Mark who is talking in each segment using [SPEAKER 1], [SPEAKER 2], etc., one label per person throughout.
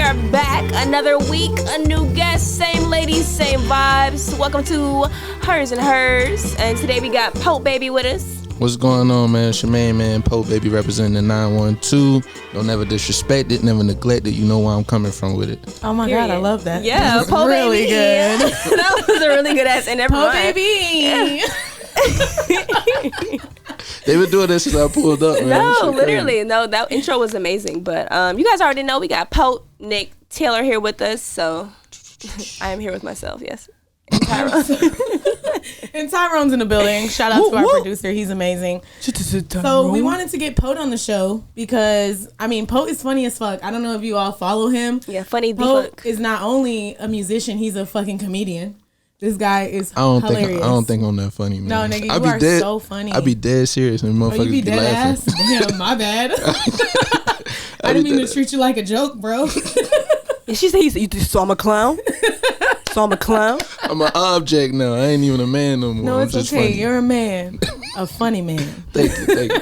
[SPEAKER 1] are back. Another week, a new guest, same ladies, same vibes. Welcome to Hers and Hers. And today we got Pote Baby with us.
[SPEAKER 2] What's going on, man? It's your main man, Pote Baby, representing the 912. Don't never disrespect it, never neglect it. You know where I'm coming from with it.
[SPEAKER 3] Oh my God, I love that.
[SPEAKER 1] Yeah, Pote
[SPEAKER 3] really
[SPEAKER 1] Baby.
[SPEAKER 3] good.
[SPEAKER 1] That was a really good ass. And
[SPEAKER 3] Pote Baby.
[SPEAKER 2] They been doing this since I pulled up, man.
[SPEAKER 1] No, literally. No, that intro was amazing. But you guys already know we got Pote, Nik, Taylor here with us. So I am here with myself, yes. And Tyrone.
[SPEAKER 3] And Tyrone's in the building. Shout out to our producer. He's amazing. So we wanted to get Pote on the show because, I mean, Pote is funny as fuck. I don't know if you all follow him.
[SPEAKER 1] Yeah, funny
[SPEAKER 3] Pote is not only a musician, he's a fucking comedian. This guy is hilarious.
[SPEAKER 2] I don't think I'm that funny, man.
[SPEAKER 3] No, nigga, you are so funny.
[SPEAKER 2] I be dead serious and motherfuckers
[SPEAKER 3] you be dead
[SPEAKER 2] laughing.
[SPEAKER 3] ass? Yeah, my bad. I didn't mean to treat you like a joke, bro.
[SPEAKER 1] And she said, you saw I'm a clown? Saw I'm a clown?
[SPEAKER 2] I'm an object now. I ain't even a man no more.
[SPEAKER 3] No, it's
[SPEAKER 2] just
[SPEAKER 3] okay.
[SPEAKER 2] funny.
[SPEAKER 3] You're a man. A funny man.
[SPEAKER 2] Thank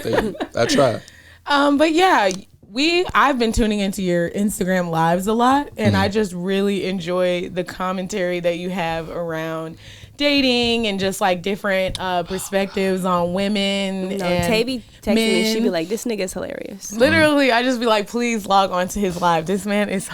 [SPEAKER 2] you. I try.
[SPEAKER 3] But yeah, I've been tuning into your Instagram lives a lot, and I just really enjoy the commentary that you have around dating and just like different perspectives on women.
[SPEAKER 1] No,
[SPEAKER 3] and
[SPEAKER 1] Tay texted me. She'd be like, "This nigga's hilarious."
[SPEAKER 3] Literally, I just be like, "Please log on to his live. This man is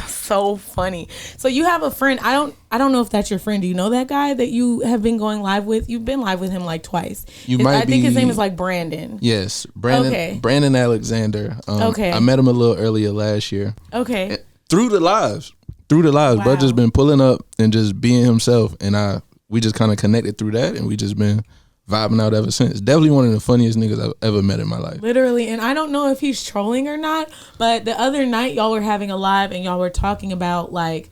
[SPEAKER 3] so funny." So you have a friend. I don't know if that's your friend. Do you know that guy that you have been going live with? You've been live with him like twice. I think his name is like Brandon.
[SPEAKER 2] Yes, Brandon.
[SPEAKER 3] Okay.
[SPEAKER 2] Brandon Alexander.
[SPEAKER 3] Okay.
[SPEAKER 2] I met him a little earlier last year.
[SPEAKER 3] Okay.
[SPEAKER 2] Through the lives,
[SPEAKER 3] Wow.
[SPEAKER 2] bro, just been pulling up and just being himself, and we just kind of connected through that, and we just been vibing out ever since. Definitely one of the funniest niggas I've ever met in my life.
[SPEAKER 3] Literally, and I don't know if he's trolling or not, but the other night y'all were having a live and y'all were talking about like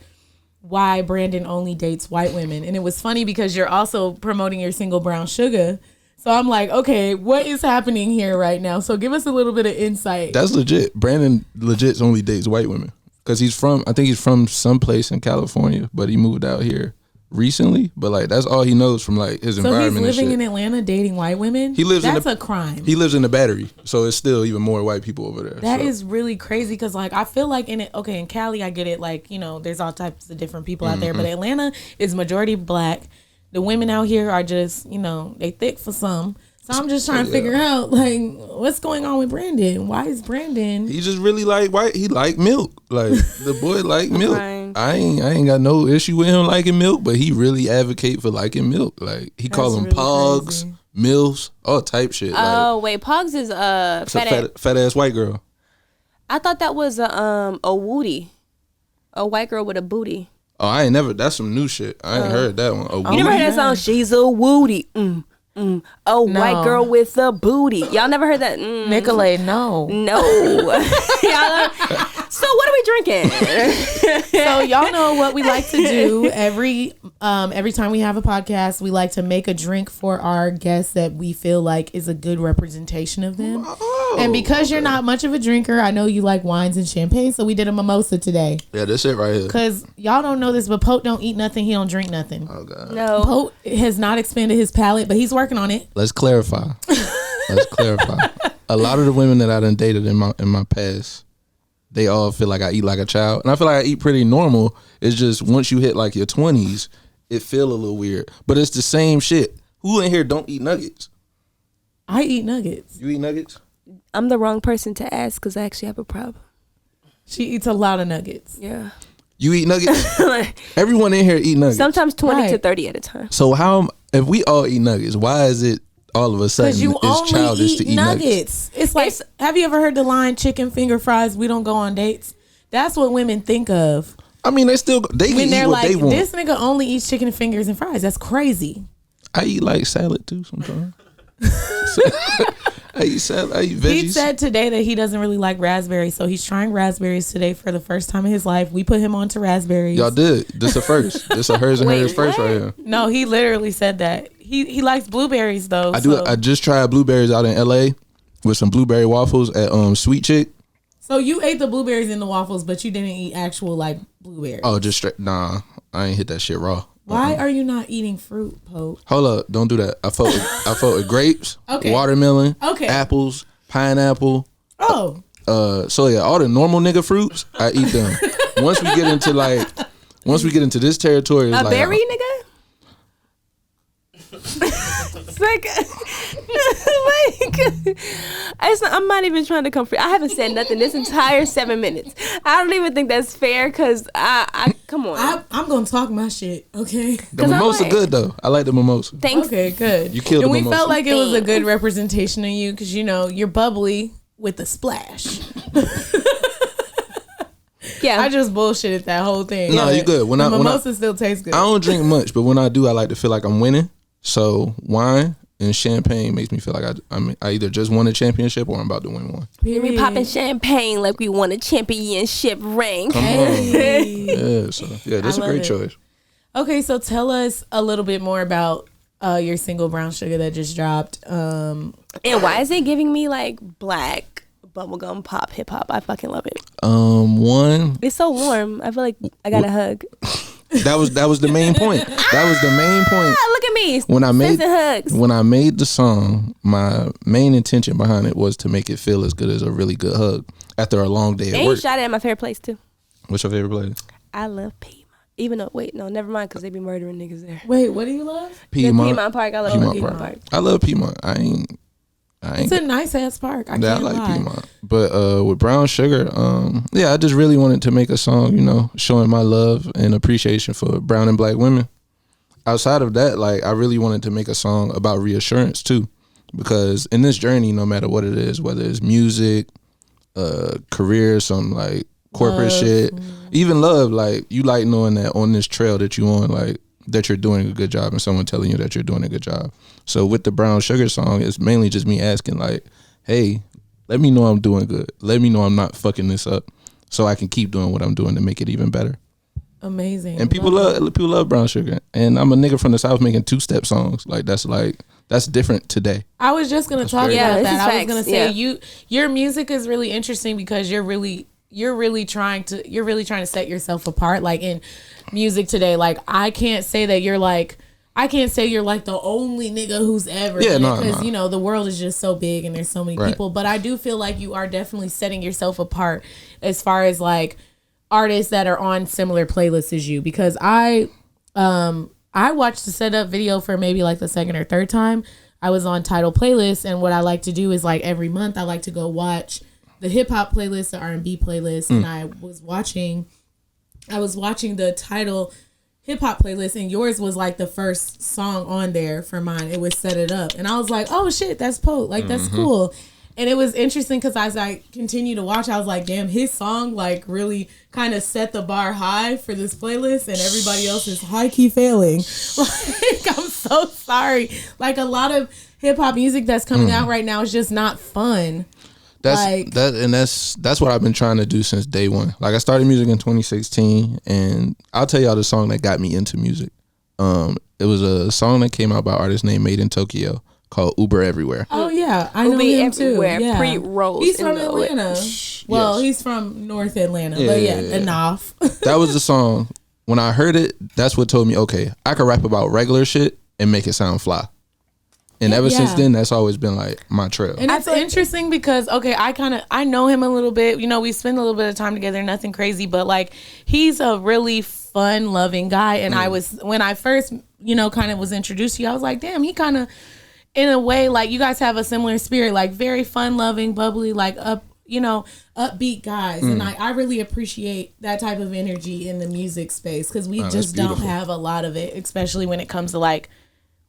[SPEAKER 3] why Brandon only dates white women, and it was funny because you're also promoting your single Brown Sugar. So I'm like, okay, what is happening here right now? So give us a little bit of insight.
[SPEAKER 2] That's legit. Brandon legit only dates white women because I think he's from someplace in California, but he moved out here recently, but like that's all he knows from like his environment.
[SPEAKER 3] So he's living
[SPEAKER 2] and shit.
[SPEAKER 3] in Atlanta dating white women? That's a crime.
[SPEAKER 2] He lives in the Battery, so it's still even more white people over there.
[SPEAKER 3] That is really crazy because like I feel like in Cali I get it, like, you know, there's all types of different people out there, but Atlanta is majority black. The women out here are just, you know, they thick for some. So I'm just trying to figure out, like, what's going on with Brandon? Why is Brandon?
[SPEAKER 2] He just really like white. He like milk. Like the boy like milk.
[SPEAKER 1] Right.
[SPEAKER 2] I ain't got no issue with him liking milk, but he really advocate for liking milk. Like he call them
[SPEAKER 3] really
[SPEAKER 2] pogs,
[SPEAKER 3] crazy.
[SPEAKER 2] milfs, all type shit.
[SPEAKER 1] Oh, wait, Pogs is
[SPEAKER 2] Fat ass white girl.
[SPEAKER 1] I thought that was a woody, a white girl with a booty.
[SPEAKER 2] Oh, I ain't never. That's some new shit. I ain't heard that one.
[SPEAKER 1] You never heard that song? She's a woody. White girl with a booty. Y'all never heard that?
[SPEAKER 3] Nicolay, no.
[SPEAKER 1] Y'all, so what are we drinking?
[SPEAKER 3] So y'all know what we like to do every time we have a podcast. We like to make a drink for our guests that we feel like is a good representation of them. And because you're not much of a drinker, I know you like wines and champagne, so we did a mimosa today.
[SPEAKER 2] Yeah, that's it right here.
[SPEAKER 3] Because y'all don't know this, but Pote don't eat nothing. He don't drink nothing.
[SPEAKER 2] Oh God.
[SPEAKER 1] No.
[SPEAKER 3] Pote has not expanded his palate, but he's working on it.
[SPEAKER 2] Let's clarify. A lot of the women that I done dated in my past, they all feel like I eat like a child, and I feel like I eat pretty normal. It's just once you hit like your 20s, it feel a little weird. But it's the same shit. Who in here don't eat nuggets?
[SPEAKER 3] I eat nuggets.
[SPEAKER 2] You eat nuggets?
[SPEAKER 1] I'm the wrong person to ask because I actually have a problem.
[SPEAKER 3] She eats a lot of nuggets.
[SPEAKER 1] Yeah.
[SPEAKER 2] You eat nuggets? Everyone in here eat nuggets.
[SPEAKER 1] Sometimes 20 to 30 at a time.
[SPEAKER 2] So if we all eat nuggets, why is it all of a sudden it's childish to eat nuggets?
[SPEAKER 3] It's like, have you ever heard the line chicken finger fries, we don't go on dates? That's what women think of.
[SPEAKER 2] I mean, they can eat what they want.
[SPEAKER 3] This nigga only eats chicken fingers and fries. That's crazy.
[SPEAKER 2] I eat like salad too sometimes. I eat salad. I eat veggies.
[SPEAKER 3] He said today that he doesn't really like raspberries, so he's trying raspberries today for the first time in his life. We put him onto raspberries.
[SPEAKER 2] Y'all did. This a first. This a hers and hers first right here.
[SPEAKER 3] No, he literally said that. He likes blueberries though.
[SPEAKER 2] I just tried blueberries out in LA with some blueberry waffles at Sweet Chick.
[SPEAKER 3] So you ate the blueberries in the waffles, but you didn't eat actual like blueberries.
[SPEAKER 2] Oh, just straight. Nah, I ain't hit that shit raw.
[SPEAKER 3] Why are you not eating fruit, Pote?
[SPEAKER 2] Hold up, don't do that. I fought with grapes,
[SPEAKER 3] okay,
[SPEAKER 2] watermelon,
[SPEAKER 3] okay,
[SPEAKER 2] apples, pineapple.
[SPEAKER 3] Oh,
[SPEAKER 2] So yeah, all the normal nigga fruits, I eat them. Once we get into this territory, it's
[SPEAKER 1] a
[SPEAKER 2] like
[SPEAKER 1] berry, nigga. It's like I'm not even trying to come free. I haven't said nothing this entire 7 minutes. I don't even think that's fair because I come on.
[SPEAKER 3] I'm gonna talk my shit, okay?
[SPEAKER 2] The mimosa good though. I like the mimosa.
[SPEAKER 1] Thanks.
[SPEAKER 3] Okay, good.
[SPEAKER 2] You killed the
[SPEAKER 3] and we
[SPEAKER 2] mimosa.
[SPEAKER 3] felt like it was a good representation of you because you're bubbly with a splash.
[SPEAKER 1] Yeah,
[SPEAKER 3] I just bullshitted that whole thing.
[SPEAKER 2] No, you good.
[SPEAKER 3] The mimosa still tastes good.
[SPEAKER 2] I don't drink much, but when I do, I like to feel like I'm winning. So wine and champagne makes me feel like I either just won a championship or I'm about to win one.
[SPEAKER 1] we popping champagne like we won a championship ring.
[SPEAKER 2] Come on. Yeah, so yeah, that's a great choice.
[SPEAKER 3] Okay, so tell us a little bit more about your single Brown Sugar that just dropped.
[SPEAKER 1] And why is it giving me like black bubblegum pop hip hop? I fucking love it.
[SPEAKER 2] One.
[SPEAKER 1] It's so warm. I feel like I got a hug.
[SPEAKER 2] That was the main point. That was the main point.
[SPEAKER 1] Look at me.
[SPEAKER 2] Hugs. When I made the song, my main intention behind it was to make it feel as good as a really good hug after a long day at
[SPEAKER 1] And
[SPEAKER 2] work.
[SPEAKER 1] you shot it at my favorite place too.
[SPEAKER 2] What's your favorite place?
[SPEAKER 1] I love Piedmont. Even though, wait, no, never mind, because they be murdering niggas there.
[SPEAKER 3] Wait, what do you love?
[SPEAKER 2] Piedmont
[SPEAKER 1] Park. I love Piedmont Park.
[SPEAKER 2] I love Piedmont. I ain't.
[SPEAKER 3] It's a nice ass park. I
[SPEAKER 2] like
[SPEAKER 3] lie.
[SPEAKER 2] Piedmont. But with Brown Sugar, I just really wanted to make a song, showing my love and appreciation for brown and black women. Outside of that, like I really wanted to make a song about reassurance too, because in this journey, no matter what it is, whether it's music, career, some like corporate shit, even love, like you like knowing that on this trail that you on, like that you're doing a good job and someone telling you that you're doing a good job. So with the Brown Sugar song, it's mainly just me asking like, hey, let me know I'm doing good. Let me know I'm not fucking this up so I can keep doing what I'm doing to make it even better.
[SPEAKER 3] Amazing.
[SPEAKER 2] And people love Brown Sugar. And I'm a nigga from the South making 2-step songs. That's different today.
[SPEAKER 3] I was just going to talk about that. I was going to say your music is really interesting because you're really trying to set yourself apart, like in music today. Like I can't say you're like the only nigga who's ever, because the world is just so big and there's so many people. But I do feel like you are definitely setting yourself apart as far as like artists that are on similar playlists as you, because I watched the setup video for maybe like the second or third time. I was on Tidal playlist, and what I like to do is like every month I like to go watch the hip hop playlist, the R&B playlist, and I was watching the Tidal hip hop playlist, and yours was like the first song on there for mine. It was Set It Up, and I was like, oh shit, that's Pote, like that's cool. And it was interesting because as I continue to watch, I was like, damn, his song like really kind of set the bar high for this playlist, and everybody else is high key failing. Like, I'm so sorry. Like a lot of hip hop music that's coming out right now is just not fun.
[SPEAKER 2] That's what I've been trying to do since day one. Like I started music in 2016, and I'll tell y'all the song that got me into music. It was a song that came out by an artist named Made in Tokyo called Uber Everywhere.
[SPEAKER 3] Oh yeah, I know him
[SPEAKER 1] everywhere.
[SPEAKER 3] too. Yeah.
[SPEAKER 1] Pre-rolls.
[SPEAKER 3] He's from Atlanta. Well, he's from North Atlanta, but enough.
[SPEAKER 2] That was the song. When I heard it, that's what told me, okay, I could rap about regular shit and make it sound fly. And ever since then, that's always been like my trail.
[SPEAKER 3] And it's interesting because, okay, I know him a little bit. We spend a little bit of time together, nothing crazy, but like he's a really fun loving guy. And when I first, kind of was introduced to you, I was like, damn, he kind of, in a way, like you guys have a similar spirit, like very fun loving, bubbly, like upbeat guys. And I really appreciate that type of energy in the music space because we just don't have a lot of it, especially when it comes to like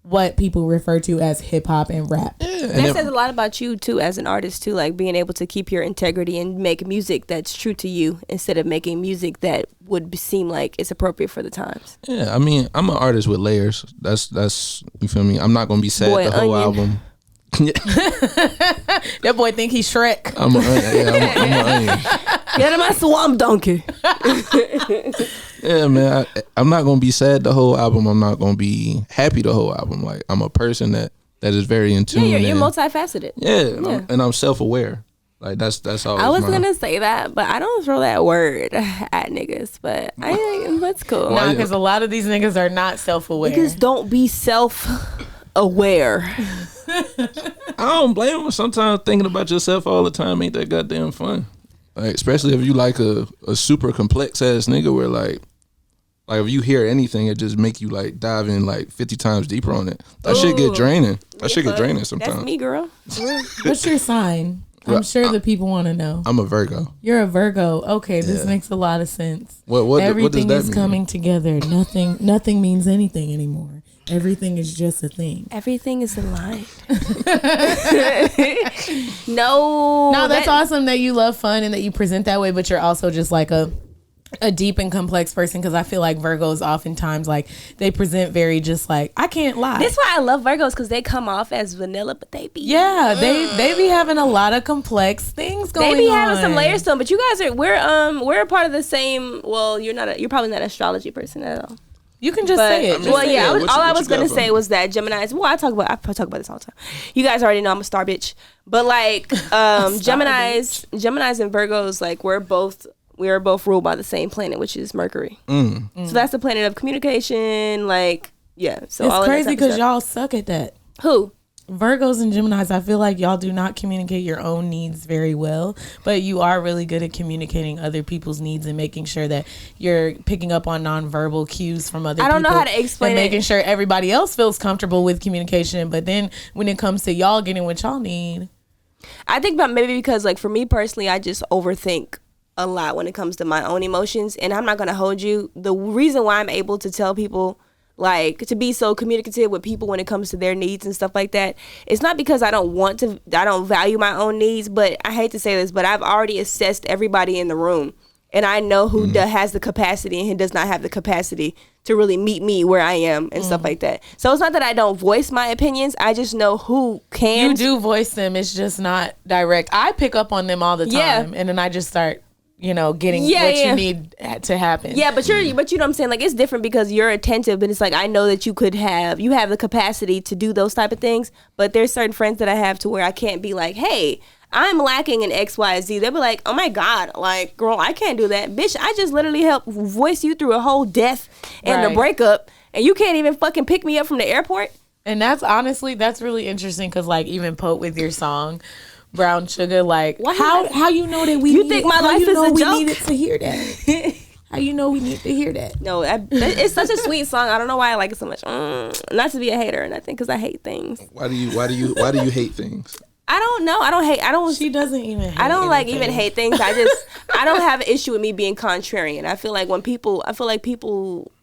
[SPEAKER 3] what people refer to as hip hop and rap.
[SPEAKER 1] Yeah. And that says a lot about you too as an artist too, like being able to keep your integrity and make music that's true to you instead of making music that would seem like it's appropriate for the times.
[SPEAKER 2] Yeah, I mean, I'm an artist with layers. That's you feel me? I'm not gonna be sad the whole album.
[SPEAKER 3] That boy think he's Shrek.
[SPEAKER 2] I'm an onion.
[SPEAKER 1] Get him my swamp donkey.
[SPEAKER 2] Yeah, man. I'm not gonna be sad the whole album. I'm not gonna be happy the whole album. Like I'm a person that is very in tune.
[SPEAKER 1] Yeah, you're multifaceted.
[SPEAKER 2] Yeah. And I'm self-aware. Like that's all.
[SPEAKER 1] I was gonna say that, but I don't throw that word at niggas. But that's cool.
[SPEAKER 3] Nah, because a lot of these niggas are not self-aware.
[SPEAKER 1] Niggas don't be self aware.
[SPEAKER 2] I don't blame him. Sometimes thinking about yourself all the time ain't that goddamn fun. Like, especially if you like a super complex ass nigga where like if you hear anything, it just make you like dive in like 50 times deeper on it. That shit get draining. That shit get draining sometimes.
[SPEAKER 1] That's me, girl.
[SPEAKER 3] What's your sign? I'm sure the people want to know.
[SPEAKER 2] I'm a Virgo.
[SPEAKER 3] You're a Virgo. Okay, this makes a lot of sense.
[SPEAKER 2] What does that
[SPEAKER 3] is
[SPEAKER 2] mean?
[SPEAKER 3] coming together. Nothing means anything anymore. Everything is just a thing.
[SPEAKER 1] Everything is aligned. No,
[SPEAKER 3] that's awesome that you love fun and that you present that way, but you're also just like a deep and complex person, because I feel like Virgos oftentimes like they present very just like, I can't lie.
[SPEAKER 1] That's why I love Virgos, because they come off as vanilla, but they be
[SPEAKER 3] they be having a lot of complex things going on.
[SPEAKER 1] They be having some layers to them. But you guys we're a part of the same. Well, you're probably not an astrology person at all.
[SPEAKER 3] You can just say it.
[SPEAKER 1] All I was gonna say was that Geminis. Well, I talk about this all the time. You guys already know I'm a star bitch. But like Geminis and Virgos, like we are both ruled by the same planet, which is Mercury. So that's the planet of communication. Like, yeah. So
[SPEAKER 3] it's crazy because y'all suck at that.
[SPEAKER 1] Who?
[SPEAKER 3] Virgos and Geminis, I feel like y'all do not communicate your own needs very well, but you are really good at communicating other people's needs and making sure that you're picking up on nonverbal cues from other people.
[SPEAKER 1] I don't know how to explain
[SPEAKER 3] and
[SPEAKER 1] it.
[SPEAKER 3] Making sure everybody else feels comfortable with communication, but then when it comes to y'all getting what y'all need.
[SPEAKER 1] I think about maybe because like for me personally, I just overthink a lot when it comes to my own emotions, and I'm not going to hold you. The reason why I'm able to tell people, like, to be so communicative with people when it comes to their needs and stuff like that, it's not because I don't value my own needs, but I hate to say this, but I've already assessed everybody in the room, and I know who has the capacity and who does not have the capacity to really meet me where I am and stuff like that. So it's not that I don't voice my opinions, I just know who can.
[SPEAKER 3] You do voice them, it's just not direct. I pick up on them all the time, and then I just start getting what you need to happen.
[SPEAKER 1] Yeah, but you know what I'm saying? Like, it's different because you're attentive, but it's like, I know that you have the capacity to do those type of things, but there's certain friends that I have to where I can't be like, hey, I'm lacking in X, Y, Z. They'll be like, oh my God, like, girl, I can't do that. Bitch, I just literally helped voice you through a whole death and a breakup, and you can't even fucking pick me up from the airport.
[SPEAKER 3] And that's really interesting because, like, even Pote with your song, Brown Sugar, like, how you know that
[SPEAKER 1] you think my life is a joke?
[SPEAKER 3] We needed to hear that. How you know we need to hear that?
[SPEAKER 1] No, it's such a sweet song. I don't know why I like it so much. Not to be a hater or nothing, because I hate things.
[SPEAKER 2] Why do you hate things?
[SPEAKER 1] I don't know.
[SPEAKER 3] She doesn't even hate
[SPEAKER 1] I don't
[SPEAKER 3] anything.
[SPEAKER 1] even hate things. I don't have an issue with me being contrarian. I feel like people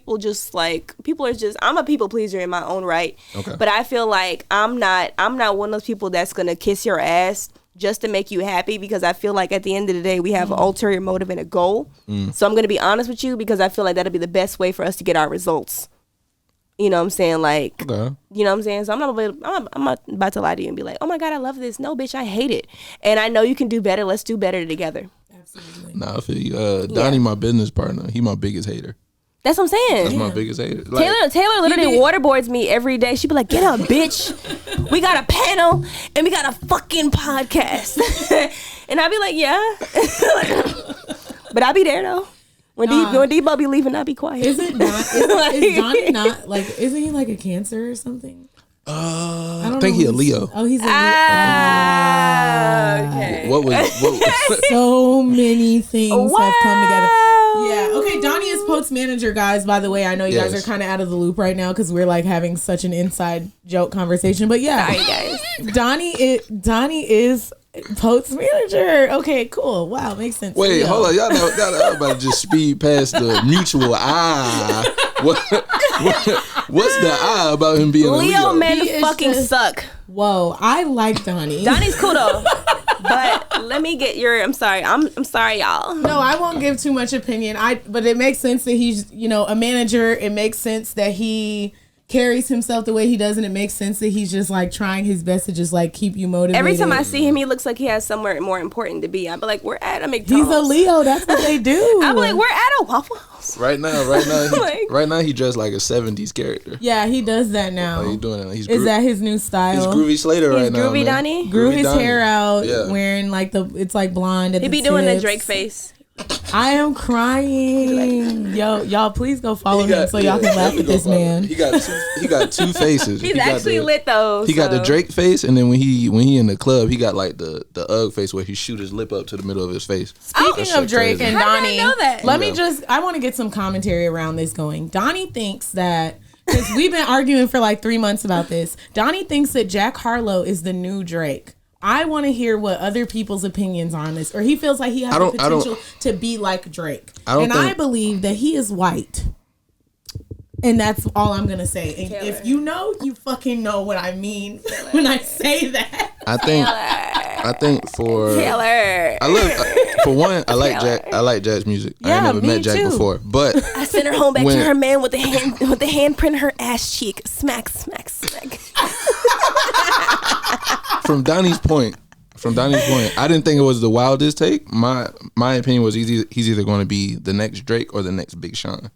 [SPEAKER 1] are just, I'm a people pleaser in my own right. Okay. But I feel like I'm not one of those people that's gonna kiss your ass just to make you happy, because I feel like at the end of the day we have an ulterior motive and a goal. So I'm gonna be honest with you, because I feel like that'll be the best way for us to get our results. You know what I'm saying? Like, okay. You know what I'm saying? So I'm not about to lie to you and be like, oh my God, I love this. No, bitch, I hate it. And I know you can do better. Let's do better together.
[SPEAKER 3] Absolutely.
[SPEAKER 2] Nah, I feel you. Donnie, my business partner, he my biggest hater.
[SPEAKER 1] That's what I'm saying.
[SPEAKER 2] That's my biggest hater. Like,
[SPEAKER 1] Taylor literally waterboards me every day. She be like, get up, bitch. We got a panel and we got a fucking podcast. And I be like, yeah. But I be there though. When Debo be leaving, I be quiet.
[SPEAKER 3] Is Donnie not like? Isn't he like a Cancer or something?
[SPEAKER 2] I think he's a Leo.
[SPEAKER 3] Oh, he's a Leo.
[SPEAKER 1] Okay.
[SPEAKER 2] What
[SPEAKER 3] so many things have come together. Yeah. Okay. Donnie is Pote's manager, guys. By the way, I know you guys are kind of out of the loop right now because we're like having such an inside joke conversation. But yeah,
[SPEAKER 1] sorry guys.
[SPEAKER 3] Donnie is Pote's manager. Okay, cool. Wow, makes sense.
[SPEAKER 2] Wait, hold on. Y'all about to just speed past the mutual what's the about him being
[SPEAKER 1] Leo?
[SPEAKER 2] Leo
[SPEAKER 1] Men fucking suck.
[SPEAKER 3] Whoa, I like Donnie.
[SPEAKER 1] Donnie's cool though. But let me get your. I'm sorry, y'all.
[SPEAKER 3] No, I won't give too much opinion. But it makes sense that he's a manager. It makes sense that he carries himself the way he does, and it makes sense that he's just like trying his best to just like keep you motivated.
[SPEAKER 1] Every time I see him, he looks like he has somewhere more important to be. I be like, we're at a McDonald's.
[SPEAKER 3] He's a Leo. That's what they do.
[SPEAKER 1] I be like, we're at a Waffle House.
[SPEAKER 2] Right now, he dressed like a 70s character.
[SPEAKER 3] Yeah, he does that now.
[SPEAKER 2] Oh, he's doing it.
[SPEAKER 3] Is that his new style?
[SPEAKER 2] He's Groovy Slater right now.
[SPEAKER 1] Groovy Donnie.
[SPEAKER 3] Grew his hair out, wearing like it's like blonde.
[SPEAKER 1] He be doing the Drake face.
[SPEAKER 3] I am crying. Yo, y'all, please go follow him so y'all can laugh at this man.
[SPEAKER 2] He got two faces.
[SPEAKER 1] He's actually lit though.
[SPEAKER 2] He got the Drake face, and then when he in the club, he got like the Ugg face where he shoot his lip up to the middle of his face.
[SPEAKER 3] Speaking of Drake
[SPEAKER 2] crazy.
[SPEAKER 3] and Donnie,
[SPEAKER 1] know that?
[SPEAKER 3] I want to get some commentary around this going. Donnie thinks that, because we've been arguing for like 3 months about this, Donnie thinks that Jack Harlow is the new Drake. I want to hear what other people's opinions are on this. Or he feels like he has the potential to be like Drake. I believe that he is white. And that's all I'm going to say. And if you know, you fucking know what I mean when I say that.
[SPEAKER 2] I think for
[SPEAKER 1] Taylor.
[SPEAKER 2] I like Jack's music. I ain't never met Jack before, but
[SPEAKER 1] I sent her home back to her man with the handprint in her ass cheek. Smack, smack, smack.
[SPEAKER 2] From Donnie's point, I didn't think it was the wildest take. My opinion was he's either going to be the next Drake or the next Big Sean.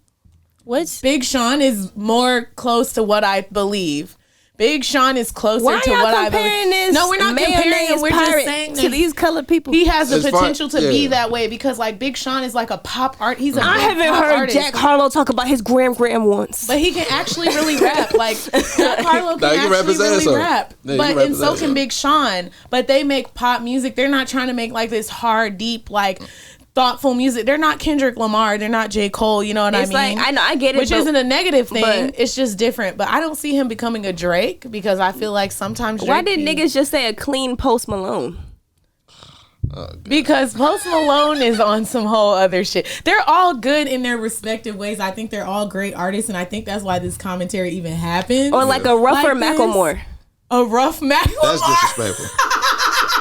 [SPEAKER 3] Big Sean is more close to what I believe. Big Sean is closer to what I believe.
[SPEAKER 1] This
[SPEAKER 3] no, we're not comparing him. We're just saying
[SPEAKER 1] to these colored people.
[SPEAKER 3] He has the potential to be that way because, like, Big Sean is like a pop art. He's a
[SPEAKER 1] I haven't heard
[SPEAKER 3] artist.
[SPEAKER 1] Jack Harlow talk about his gram once,
[SPEAKER 3] but he can actually really rap. Like Jack Harlow can actually really rap, and so can Big Sean. But they make pop music. They're not trying to make like this hard, deep, like thoughtful music. They're not Kendrick Lamar. They're not J. Cole. You know what I mean?
[SPEAKER 1] Like, I know, I get it.
[SPEAKER 3] Which isn't a negative thing. It's just different. But I don't see him becoming a Drake because I feel like sometimes Drake
[SPEAKER 1] why did niggas just say a clean Post Malone?
[SPEAKER 3] Because Post Malone is on some whole other shit. They're all good in their respective ways. I think they're all great artists, and I think that's why this commentary even happens.
[SPEAKER 1] Or like a rougher Macklemore.
[SPEAKER 3] A rough Macklemore.
[SPEAKER 2] That's disrespectful.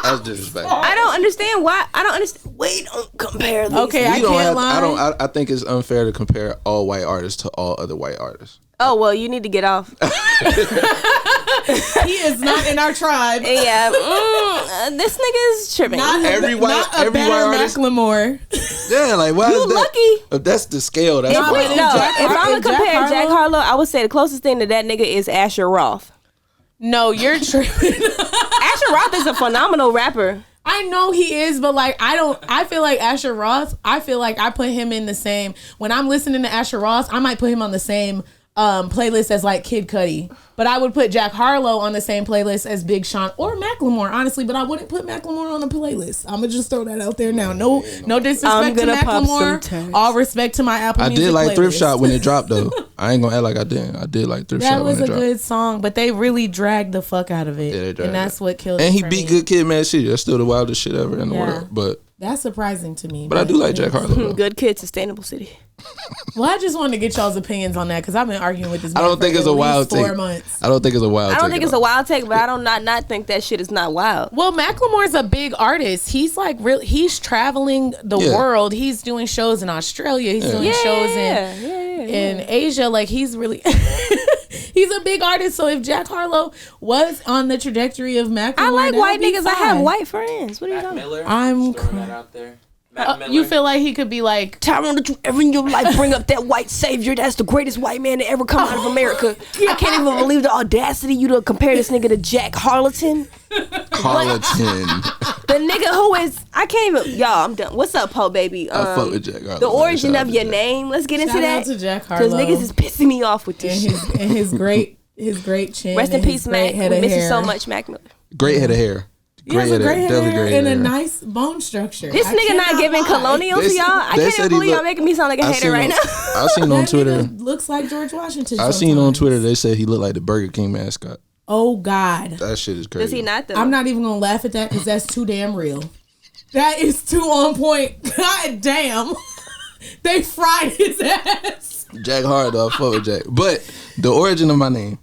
[SPEAKER 2] That's disrespectful.
[SPEAKER 1] I don't understand why. I don't understand. We don't compare these.
[SPEAKER 3] Okay, I can't lie.
[SPEAKER 2] I think it's unfair to compare all white artists to all other white artists.
[SPEAKER 1] Oh, well, you need to get off.
[SPEAKER 3] He is not in our tribe.
[SPEAKER 1] Yeah. This nigga is tripping.
[SPEAKER 3] Not
[SPEAKER 2] every white artist.
[SPEAKER 3] Macklemore.
[SPEAKER 2] Yeah, like, why
[SPEAKER 1] you
[SPEAKER 2] is that?
[SPEAKER 1] Lucky.
[SPEAKER 2] If that's the scale, that's
[SPEAKER 1] If I'm going to compare Jack Harlow, I would say the closest thing to that nigga is Asher Roth.
[SPEAKER 3] No, you're tripping.
[SPEAKER 1] Asher Roth is a phenomenal rapper.
[SPEAKER 3] I know he is, but like I feel like Asher Roth, I feel like I put him in the same, when I'm listening to Asher Roth, I might put him on the same playlist as like Kid Cudi. But I would put Jack Harlow on the same playlist as Big Sean or Macklemore, honestly, but I wouldn't put Macklemore on the playlist. I'm gonna just throw that out there now. No disrespect to Macklemore. All respect to my Apple Music
[SPEAKER 2] I did like
[SPEAKER 3] playlist. Thrift
[SPEAKER 2] Shop when it dropped though. I ain't gonna act like I didn't. I did like Thrift Shop when it dropped.
[SPEAKER 3] That was a good song, but they really dragged the fuck out of it. Yeah, and that's what killed it.
[SPEAKER 2] And he beat Good Kid, Mad City. That's still the wildest shit ever in the world. But
[SPEAKER 3] that's surprising to me.
[SPEAKER 2] But I do like Jack Harlow.
[SPEAKER 1] Good Kid, Sustainable City.
[SPEAKER 3] Well, I just wanted to get y'all's opinions on that because I've been arguing with this man
[SPEAKER 2] I don't think it's a wild take.
[SPEAKER 3] 4 months.
[SPEAKER 2] I don't think it's a wild take.
[SPEAKER 1] I don't think it's a wild take, but I don't not think that shit is not wild.
[SPEAKER 3] Well, Macklemore's a big artist. He's like he's traveling the world. He's doing shows in Australia. He's doing shows in Asia. Like he's really he's a big artist. So if Jack Harlow was on the trajectory of Macklemore,
[SPEAKER 1] I like white niggas. I have white friends. What are you talking about?
[SPEAKER 3] I'm crying out there. You feel like he could be like,
[SPEAKER 1] Tyrone, did you ever in your life bring up that white savior? That's the greatest white man to ever come out of America. I can't even believe the audacity you to compare this nigga to Jack Harleton.
[SPEAKER 2] Harleton.
[SPEAKER 1] The nigga who is, I can't even, y'all, I'm done. What's up, Pote Baby?
[SPEAKER 2] I fuck with Jack Harlow.
[SPEAKER 1] The origin of your name. Let's get into that.
[SPEAKER 3] Shout out to Jack Harlow.
[SPEAKER 1] Because niggas is pissing me off with this shit.
[SPEAKER 3] And his great chin.
[SPEAKER 1] Rest in peace, Mac. We miss you so much, Mac Miller.
[SPEAKER 2] Great head of hair.
[SPEAKER 3] He has a great hair and a nice bone structure.
[SPEAKER 1] This nigga not giving colonial to y'all. I can't even believe y'all making me sound like a hater right now.
[SPEAKER 2] I seen on Twitter.
[SPEAKER 3] Looks like George Washington.
[SPEAKER 2] I seen on Twitter they said he looked like the Burger King mascot.
[SPEAKER 3] Oh God,
[SPEAKER 2] that shit is crazy.
[SPEAKER 1] Does he not though?
[SPEAKER 3] I'm not even gonna laugh at that because that's too damn real. That is too on point. God damn, they fried his ass.
[SPEAKER 2] Jack Hard though, I fuck with Jack. But the origin of my name.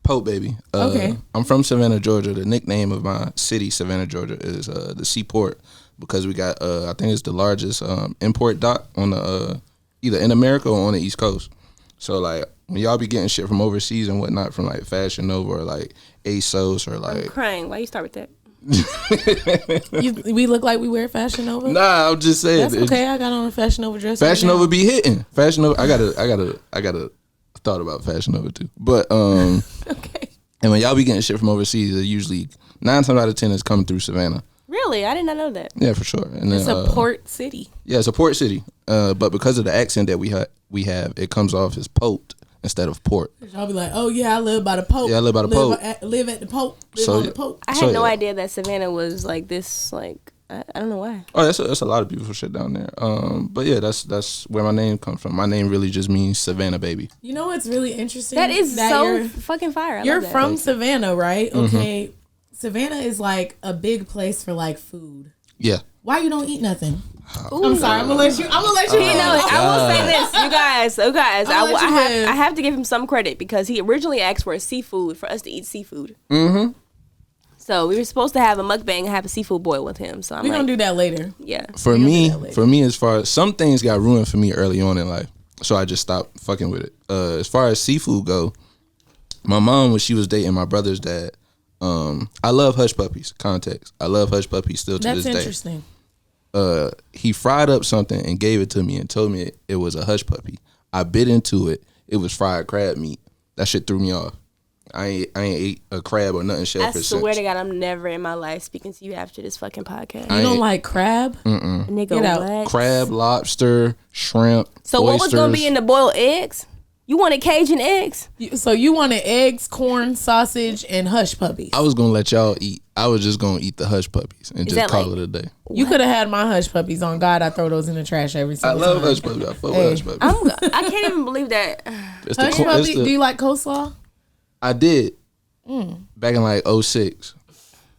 [SPEAKER 2] Pote Baby.
[SPEAKER 3] Okay.
[SPEAKER 2] I'm from Savannah, Georgia. The nickname of my city, Savannah, Georgia, is the Seaport because we got I think it's the largest import dock on the either in America or on the East Coast. So like when y'all be getting shit from overseas and whatnot from like Fashion Nova or like ASOS or like.
[SPEAKER 1] I'm crying. Why you start with that?
[SPEAKER 3] We look like we wear Fashion Nova.
[SPEAKER 2] Nah, I'm just saying.
[SPEAKER 3] That's okay. I got on a Fashion Nova dress.
[SPEAKER 2] Fashion Nova be hitting. Fashion Nova. I gotta. Thought about Fashion Nova too, but
[SPEAKER 3] okay.
[SPEAKER 2] And when y'all be getting shit from overseas, it usually 9 times out of 10 is coming through Savannah.
[SPEAKER 1] Really? Really? I did not know that.
[SPEAKER 2] Yeah, for sure. And then,
[SPEAKER 3] It's a port city.
[SPEAKER 2] Yeah, it's a port city. But because of the accent that we have, it comes off as Pote instead of port.
[SPEAKER 3] Y'all be like, oh yeah, I live by the Pote.
[SPEAKER 2] Yeah, I live by the Pote.
[SPEAKER 3] Live at the Pote. Live
[SPEAKER 2] So,
[SPEAKER 3] on the Pote.
[SPEAKER 1] I had no idea that Savannah was like this. Like I don't know why.
[SPEAKER 2] Oh, that's a lot of beautiful shit down there. But yeah, that's where my name comes from. My name really just means Savannah baby.
[SPEAKER 3] You know what's really interesting?
[SPEAKER 1] That is
[SPEAKER 3] that
[SPEAKER 1] so fucking fire.
[SPEAKER 3] You're
[SPEAKER 1] love that.
[SPEAKER 3] from Savannah, right?
[SPEAKER 2] Mm-hmm.
[SPEAKER 3] Okay. Savannah is like a big place for like food.
[SPEAKER 2] Yeah.
[SPEAKER 3] Why you don't eat nothing?
[SPEAKER 1] Ooh.
[SPEAKER 3] I'm sorry. I'm gonna let you.
[SPEAKER 1] You know, I will say this, you guys. I have to give him some credit because he originally asked for seafood for us to eat seafood.
[SPEAKER 2] Mm-hmm.
[SPEAKER 1] So we were supposed to have a mukbang and have a seafood boil with him. So
[SPEAKER 3] We're gonna do that later.
[SPEAKER 1] Yeah.
[SPEAKER 2] For me, as far as some things got ruined for me early on in life, so I just stopped fucking with it. As far as seafood go, my mom, when she was dating my brother's dad, I love hush puppies. Context. I love hush puppies still to this day.
[SPEAKER 3] That's interesting.
[SPEAKER 2] He fried up something and gave it to me and told me it was a hush puppy. I bit into it. It was fried crab meat. That shit threw me off. I ain't ate a crab or nothing shellfish
[SPEAKER 1] I swear
[SPEAKER 2] since.
[SPEAKER 1] to God, I'm never in my life speaking to you after this fucking podcast.
[SPEAKER 3] You don't like crab?
[SPEAKER 1] Nigga,
[SPEAKER 3] Get out.
[SPEAKER 1] what?
[SPEAKER 2] Crab, lobster, shrimp,
[SPEAKER 1] So what was gonna be
[SPEAKER 2] oysters.
[SPEAKER 1] in the boiled eggs? You wanted Cajun eggs?
[SPEAKER 3] So you wanted eggs, corn, sausage, and hush puppies.
[SPEAKER 2] I was gonna let y'all eat. I was just gonna eat the hush puppies and just
[SPEAKER 1] that
[SPEAKER 2] call
[SPEAKER 1] like-
[SPEAKER 2] it a day.
[SPEAKER 3] You could have had my hush puppies. On God, I throw those in the trash every
[SPEAKER 2] I
[SPEAKER 3] single
[SPEAKER 2] love
[SPEAKER 3] time.
[SPEAKER 2] hush puppies. I fuck with hush puppies.
[SPEAKER 1] I can't even believe that.
[SPEAKER 2] It's
[SPEAKER 3] Hush
[SPEAKER 2] it's
[SPEAKER 3] puppy. Do you like coleslaw?
[SPEAKER 2] I did back in like 06.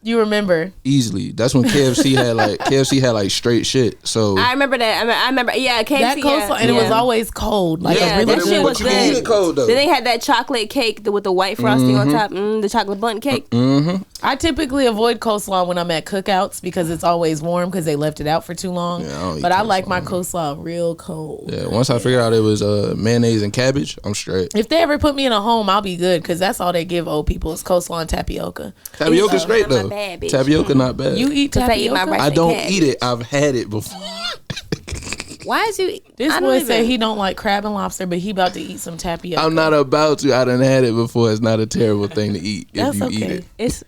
[SPEAKER 3] You remember?
[SPEAKER 2] Easily. That's when KFC had like straight shit. So
[SPEAKER 1] I remember that. I remember. Yeah, KFC.
[SPEAKER 3] That coleslaw, and it was always cold. Like
[SPEAKER 1] Yeah,
[SPEAKER 3] a really
[SPEAKER 1] that shit
[SPEAKER 3] good
[SPEAKER 1] was
[SPEAKER 2] you can eat
[SPEAKER 1] good.
[SPEAKER 2] it cold though.
[SPEAKER 1] Then they had that chocolate cake with the white frosting on top. The chocolate bundt cake.
[SPEAKER 3] I typically avoid coleslaw when I'm at cookouts because it's always warm because they left it out for too long.
[SPEAKER 2] Yeah, I don't eat
[SPEAKER 3] but I like
[SPEAKER 2] coleslaw,
[SPEAKER 3] my
[SPEAKER 2] man.
[SPEAKER 3] coleslaw real cold.
[SPEAKER 2] Yeah, once I figured out it was mayonnaise and cabbage, I'm straight.
[SPEAKER 3] If they ever put me in a home, I'll be good because that's all they give old people is coleslaw and tapioca.
[SPEAKER 2] Tapioca's great
[SPEAKER 1] I'm a
[SPEAKER 2] though.
[SPEAKER 1] bad bitch.
[SPEAKER 2] Tapioca not bad.
[SPEAKER 3] You eat
[SPEAKER 1] 'Cause I eat my
[SPEAKER 3] tapioca?
[SPEAKER 1] rice.
[SPEAKER 2] I don't
[SPEAKER 1] cabbage.
[SPEAKER 2] eat it. I've had it before.
[SPEAKER 1] Why is you?
[SPEAKER 3] This
[SPEAKER 1] I
[SPEAKER 3] boy
[SPEAKER 1] don't
[SPEAKER 3] said
[SPEAKER 1] even-
[SPEAKER 3] he don't like crab and lobster, but he about to eat some tapioca.
[SPEAKER 2] I'm not about to. I done had it before. It's not a terrible thing to eat if
[SPEAKER 3] That's
[SPEAKER 2] you
[SPEAKER 3] okay.
[SPEAKER 2] eat it.
[SPEAKER 1] It's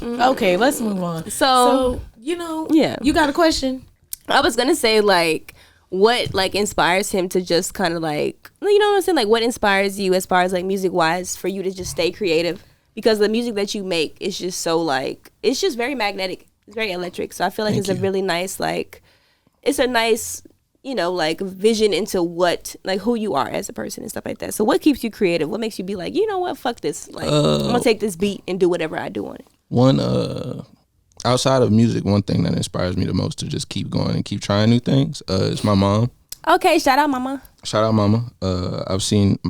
[SPEAKER 3] Okay, let's move on. So you know,
[SPEAKER 1] Yeah.
[SPEAKER 3] you got a question?
[SPEAKER 1] I was gonna say like what like inspires him to just kind of like you know what I'm saying, like what inspires you as far as like music wise for you to just stay creative, because the music that you make is just so like it's just very magnetic, it's very electric. So I feel like
[SPEAKER 2] Thank
[SPEAKER 1] it's a
[SPEAKER 2] you.
[SPEAKER 1] really nice like it's a nice like vision into what like who you are as a person and stuff like that. So what keeps you creative? What makes you be like, you know what, fuck this, like I'm gonna take this beat and do whatever I do on it?
[SPEAKER 2] One outside of music, one thing that inspires me the most to just keep going and keep trying new things is my mom.
[SPEAKER 1] Okay, shout out mama.
[SPEAKER 2] Shout out mama.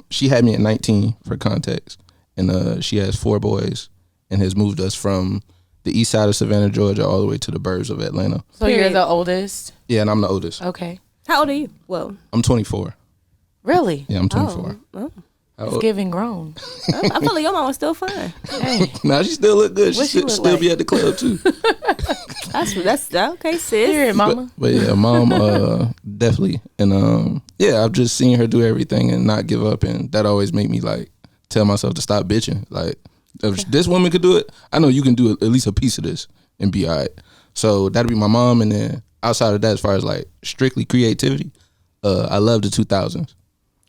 [SPEAKER 2] She had me at 19 for context, and she has 4 boys and has moved us from the east side of Savannah, Georgia, all the way to the burbs of Atlanta.
[SPEAKER 3] So you're
[SPEAKER 1] Period.
[SPEAKER 3] the oldest?
[SPEAKER 2] Yeah, and I'm the oldest.
[SPEAKER 3] Okay.
[SPEAKER 1] How old are you? Well,
[SPEAKER 2] I'm 24.
[SPEAKER 3] Really?
[SPEAKER 2] Yeah, I'm 24.
[SPEAKER 1] oh.
[SPEAKER 2] How
[SPEAKER 3] It's
[SPEAKER 2] old-
[SPEAKER 3] giving grown.
[SPEAKER 1] I feel like your mama's still fine.
[SPEAKER 3] Hey.
[SPEAKER 2] Nah, she still look good. She
[SPEAKER 1] What she
[SPEAKER 2] still,
[SPEAKER 1] look
[SPEAKER 2] still
[SPEAKER 1] like?
[SPEAKER 2] be at the club too.
[SPEAKER 1] That's okay, sis.
[SPEAKER 3] Hear it, mama.
[SPEAKER 2] But yeah, mom, definitely. And yeah, I've just seen her do everything and not give up, and that always make me like tell myself to stop bitching. Like, if this woman could do it, I know you can do at least a piece of this and be all right. So that'd be my mom, and then outside of that, as far as like strictly creativity, I love the 2000s.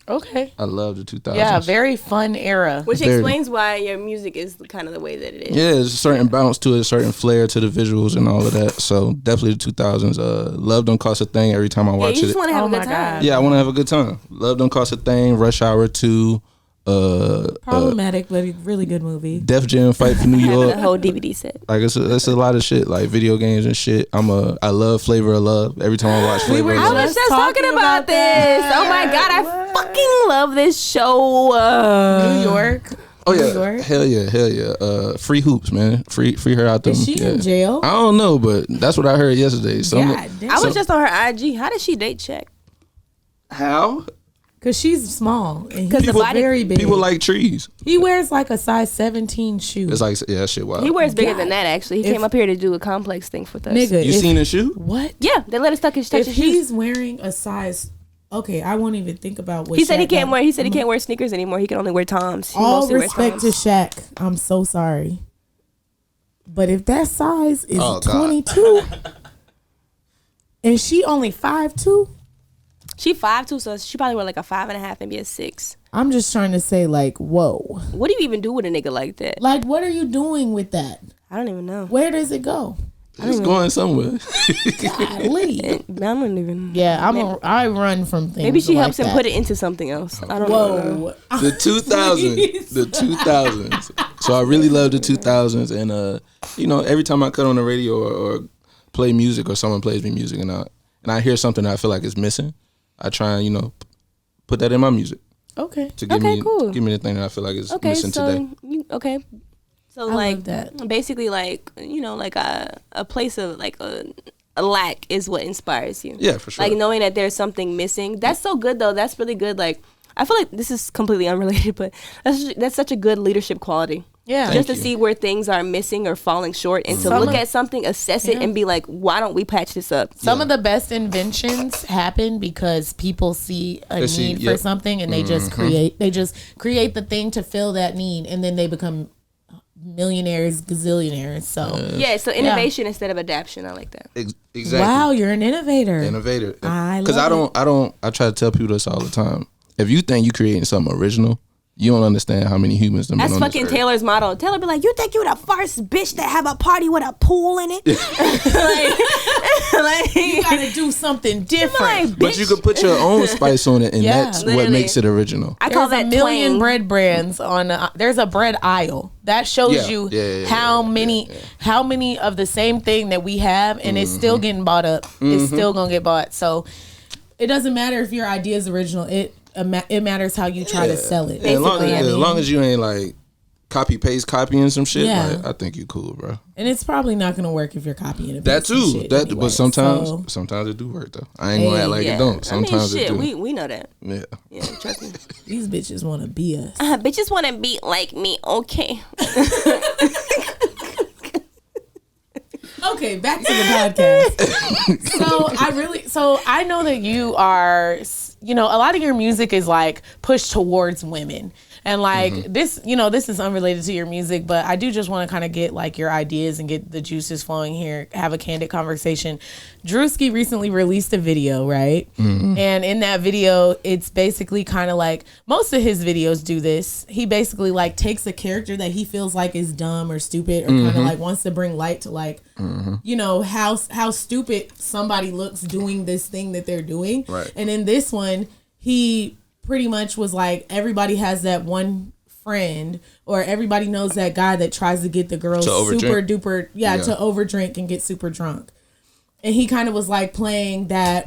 [SPEAKER 3] Okay.
[SPEAKER 2] I love the 2000s.
[SPEAKER 3] Yeah, very fun era.
[SPEAKER 1] Which
[SPEAKER 2] Very-
[SPEAKER 1] explains why your music is kind of the way that it is.
[SPEAKER 2] Yeah, there's a certain bounce to it, a certain flair to the visuals and all of that. So definitely the 2000s. Love Don't Cost a Thing every time I
[SPEAKER 1] Yeah,
[SPEAKER 2] watch
[SPEAKER 1] you just
[SPEAKER 2] it.
[SPEAKER 1] want to have
[SPEAKER 3] Oh
[SPEAKER 1] a good
[SPEAKER 3] my
[SPEAKER 1] time.
[SPEAKER 3] God.
[SPEAKER 2] Yeah, I want to have a good time. Love Don't Cost a Thing, Rush Hour 2,
[SPEAKER 3] Problematic, but a really good movie.
[SPEAKER 2] Def Jam Fight for New
[SPEAKER 1] Having
[SPEAKER 2] York.
[SPEAKER 1] a whole DVD set.
[SPEAKER 2] Like it's a lot of shit, like video games and shit. I love Flavor of Love. Every time I watch Flavor
[SPEAKER 3] were
[SPEAKER 2] of
[SPEAKER 1] I
[SPEAKER 2] Love.
[SPEAKER 1] was just talking about this. Oh my God, I fucking love this show.
[SPEAKER 3] New York.
[SPEAKER 2] Oh
[SPEAKER 3] New
[SPEAKER 2] yeah,
[SPEAKER 3] York.
[SPEAKER 2] hell yeah. Free Hoops, man. Free her out them.
[SPEAKER 3] Is she
[SPEAKER 2] yeah.
[SPEAKER 3] in jail?
[SPEAKER 2] I don't know, but that's what I heard yesterday. So
[SPEAKER 3] God damn.
[SPEAKER 1] I was just on her IG. How did she date check?
[SPEAKER 2] how?
[SPEAKER 3] Because she's small. And
[SPEAKER 1] 'Cause the
[SPEAKER 3] he's
[SPEAKER 1] body-
[SPEAKER 3] very big.
[SPEAKER 2] People like trees.
[SPEAKER 3] He wears like a size 17 shoe.
[SPEAKER 2] It's like that shit wild.
[SPEAKER 1] He wears bigger
[SPEAKER 3] God.
[SPEAKER 1] than that, actually. He
[SPEAKER 3] If-
[SPEAKER 1] came up here to do a complex thing with us.
[SPEAKER 3] Nigga,
[SPEAKER 2] You
[SPEAKER 3] if-
[SPEAKER 2] seen his shoe?
[SPEAKER 3] What?
[SPEAKER 1] Yeah, they let us touch his
[SPEAKER 3] If
[SPEAKER 1] shoes.
[SPEAKER 3] he's wearing a size, okay, I won't even think about what
[SPEAKER 1] He said he
[SPEAKER 3] Shaq
[SPEAKER 1] can't
[SPEAKER 3] got.
[SPEAKER 1] wear. He said he can't wear sneakers anymore. He can only wear Toms. He
[SPEAKER 3] All
[SPEAKER 1] mostly wears
[SPEAKER 3] respect to
[SPEAKER 1] Toms.
[SPEAKER 3] Shaq. I'm so sorry. But if that size is
[SPEAKER 2] Oh,
[SPEAKER 3] 22 and she only 5'2",
[SPEAKER 1] She 5'2", so she probably wear like a 5.5, maybe a 6.
[SPEAKER 3] I'm just trying to say, like, whoa.
[SPEAKER 1] What do you even do with a nigga like that?
[SPEAKER 3] Like, what are you doing with that?
[SPEAKER 1] I don't even know.
[SPEAKER 3] Where does it go?
[SPEAKER 2] It's going somewhere.
[SPEAKER 3] Golly.
[SPEAKER 1] I don't even.
[SPEAKER 3] Yeah, I run from things.
[SPEAKER 1] Maybe she
[SPEAKER 3] like
[SPEAKER 1] helps him
[SPEAKER 3] that.
[SPEAKER 1] put it into something else. I don't know.
[SPEAKER 3] Whoa.
[SPEAKER 2] The 2000s. The 2000s. So I really love the 2000s. And, you know, every time I cut on the radio or play music or someone plays me music and I hear something that I feel like is missing, I try and, you know, put that in my music.
[SPEAKER 3] Okay.
[SPEAKER 2] To give
[SPEAKER 1] cool.
[SPEAKER 2] give me the thing that I feel like is missing today.
[SPEAKER 1] So
[SPEAKER 3] I
[SPEAKER 1] like
[SPEAKER 3] love that.
[SPEAKER 1] basically like, you know, like a place of like a lack is what inspires you.
[SPEAKER 2] Yeah, for sure.
[SPEAKER 1] Like knowing that there's something missing. That's so good though. That's really good. Like I feel like this is completely unrelated, but that's such a good leadership quality.
[SPEAKER 3] Yeah.
[SPEAKER 1] Just to
[SPEAKER 2] you.
[SPEAKER 1] see where things are missing or falling short and to look at something, assess it, and be like, why don't we patch this up?
[SPEAKER 3] Some of the best inventions happen because people see a need for something and they just create the thing to fill that need, and then they become millionaires, gazillionaires. So
[SPEAKER 1] so innovation instead of adaptation. I like that.
[SPEAKER 2] Exactly.
[SPEAKER 3] wow, you're an innovator.
[SPEAKER 2] Because I try to tell people this all the time. If you think you creating something original, you don't understand how many humans have been
[SPEAKER 1] That's
[SPEAKER 2] on
[SPEAKER 1] fucking
[SPEAKER 2] this earth.
[SPEAKER 1] Taylor's motto. Taylor be like, you think you the first bitch that have a party with a pool in it? like,
[SPEAKER 3] You gotta do something different.
[SPEAKER 1] like,
[SPEAKER 2] But you could put your own spice on it, and
[SPEAKER 3] Yeah.
[SPEAKER 2] that's
[SPEAKER 1] Literally.
[SPEAKER 2] what makes it original.
[SPEAKER 1] I call
[SPEAKER 3] There's
[SPEAKER 1] that
[SPEAKER 3] a million
[SPEAKER 1] twang.
[SPEAKER 3] bread brands on. There's a bread aisle that shows you how many of the same thing that we have, and it's still getting bought up. It's still gonna get bought. So it doesn't matter if your idea is original. It matters how you try to sell it.
[SPEAKER 2] And as
[SPEAKER 1] Basically,
[SPEAKER 2] long as you ain't like copying some shit,
[SPEAKER 3] Yeah.
[SPEAKER 2] like, I think you cool, bro.
[SPEAKER 3] And it's probably not gonna work if you're copying it.
[SPEAKER 2] That too. But sometimes it do work though. I ain't gonna act like it don't. Sometimes
[SPEAKER 1] I mean,
[SPEAKER 2] it do.
[SPEAKER 1] we know that.
[SPEAKER 2] Yeah.
[SPEAKER 1] Trust me.
[SPEAKER 3] These bitches want to be us.
[SPEAKER 1] Bitches want to be like me. Okay.
[SPEAKER 3] Okay, back to the podcast. So I know that you are, you know, a lot of your music is like pushed towards women. And like this, you know, this is unrelated to your music, but I do just want to kind of get like your ideas and get the juices flowing here, have a candid conversation. Drewski recently released a video, right? And in that video, it's basically kind of like, most of his videos do this. He basically like takes a character that he feels like is dumb or stupid or kind of like wants to bring light to like, you know, how stupid somebody looks doing this thing that they're doing.
[SPEAKER 2] Right.
[SPEAKER 3] And in this one, he pretty much was like, everybody has that one friend or everybody knows that guy that tries to get the girls to overdrink and get super drunk. And he kind of was like playing that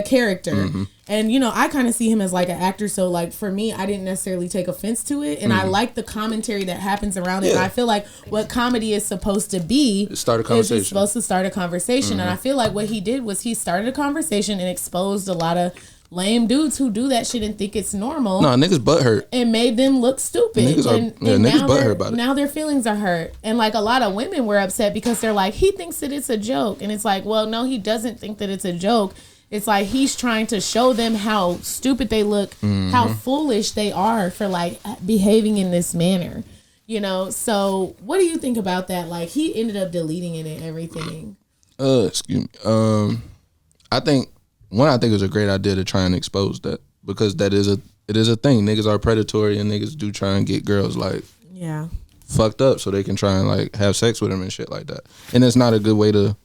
[SPEAKER 3] character. And you know, I kind of see him as like an actor, so like for me, I didn't necessarily take offense to it, and I like the commentary that happens around it. And I feel like what comedy is supposed to be
[SPEAKER 2] Start a conversation.
[SPEAKER 3] is supposed to start a conversation. And I feel like what he did was he started a conversation and exposed a lot of lame dudes who do that shit and think it's normal.
[SPEAKER 2] No, niggas butt hurt.
[SPEAKER 3] And made them look stupid.
[SPEAKER 2] Niggas
[SPEAKER 3] now
[SPEAKER 2] butt hurt about it.
[SPEAKER 3] Now their feelings are hurt. And like a lot of women were upset because they're like, he thinks that it's a joke. And it's like, well, no, he doesn't think that it's a joke. It's like he's trying to show them how stupid they look, how foolish they are for like behaving in this manner. You know, so what do you think about that? Like he ended up deleting it and everything.
[SPEAKER 2] Excuse me. I think it was a great idea to try and expose that, because it is a thing. Niggas are predatory and niggas do try and get girls like fucked up so they can try and like have sex with them and shit like that. And it's not a good way to.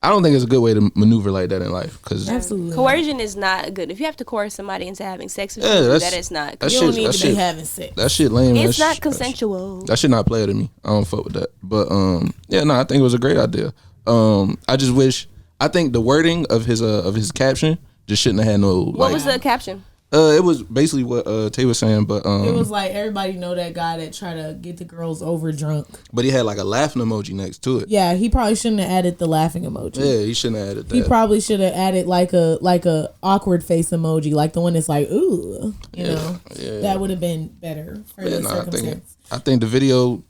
[SPEAKER 2] I don't think it's a good way to maneuver like that in life. Cause
[SPEAKER 3] absolutely
[SPEAKER 1] coercion is not good. If you have to coerce somebody into having sex with you, that is not.
[SPEAKER 3] You don't need to be having sex.
[SPEAKER 2] That shit lame.
[SPEAKER 1] It's not consensual.
[SPEAKER 2] That shit not play to me. I don't fuck with that. But I think it was a great idea. I just wish. I think the wording of his caption just shouldn't have had no.
[SPEAKER 1] What was the caption?
[SPEAKER 2] It was basically what Tay was saying, but
[SPEAKER 3] it was like everybody know that guy that try to get the girls over drunk.
[SPEAKER 2] But he had like a laughing emoji next to it.
[SPEAKER 3] Yeah, he probably shouldn't have added the laughing emoji.
[SPEAKER 2] Yeah, he shouldn't have added that.
[SPEAKER 3] He probably should have added like a awkward face emoji, like the one that's like ooh, you know. Yeah. That would have been better for the circumstance.
[SPEAKER 2] I think the video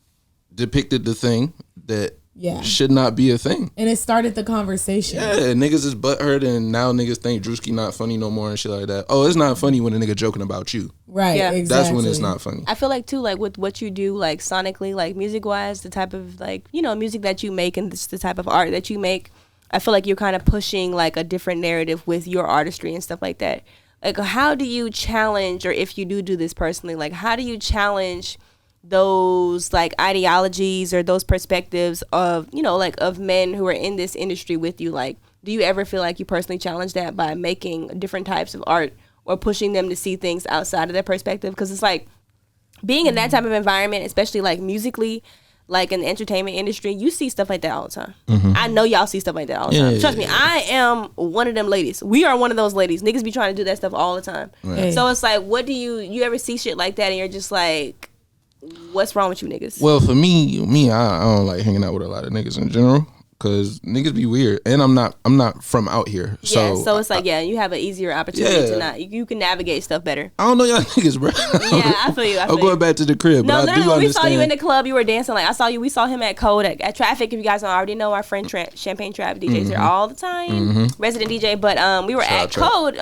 [SPEAKER 2] depicted the thing that should not be a thing.
[SPEAKER 3] And it started the conversation.
[SPEAKER 2] Yeah, niggas is butthurt, and now niggas think Drewski not funny no more and shit like that. Oh, it's not funny when a nigga joking about you.
[SPEAKER 3] Right,
[SPEAKER 1] Yeah.
[SPEAKER 3] exactly.
[SPEAKER 2] That's when it's not funny.
[SPEAKER 1] I feel like too, like with what you do, like sonically, like music wise, the type of like, you know, music that you make and the type of art that you make, I feel like you're kind of pushing like a different narrative with your artistry and stuff like that. Like, how do you challenge, or if you do this personally, like how do you challenge those like ideologies or those perspectives of, you know, like of men who are in this industry with you? Like, do you ever feel like you personally challenge that by making different types of art or pushing them to see things outside of their perspective? Because it's like being in that type of environment, especially like musically, like in the entertainment industry, you see stuff like that all the time. I know y'all see stuff like that all the time. Trust me, I am one of them ladies. We are one of those ladies. Niggas be trying to do that stuff all the time.
[SPEAKER 2] Right.
[SPEAKER 1] So it's like, what do you ever see shit like that and you're just like, what's wrong with you niggas?
[SPEAKER 2] Well, for me, I don't like hanging out with a lot of niggas in general. Cause niggas be weird, and I'm not from out here, so
[SPEAKER 1] it's like you have an easier opportunity to not. You can navigate stuff better.
[SPEAKER 2] I don't know y'all niggas, bro.
[SPEAKER 1] Yeah, I feel you.
[SPEAKER 2] I'm going back to the crib,
[SPEAKER 1] No,
[SPEAKER 2] but I do
[SPEAKER 1] literally, when we
[SPEAKER 2] understand.
[SPEAKER 1] saw you in the club, you were dancing. Like we saw him at Code at Traffic. If you guys don't already know, our friend Champagne Trap DJs there all the time, resident DJ. But we were at Code.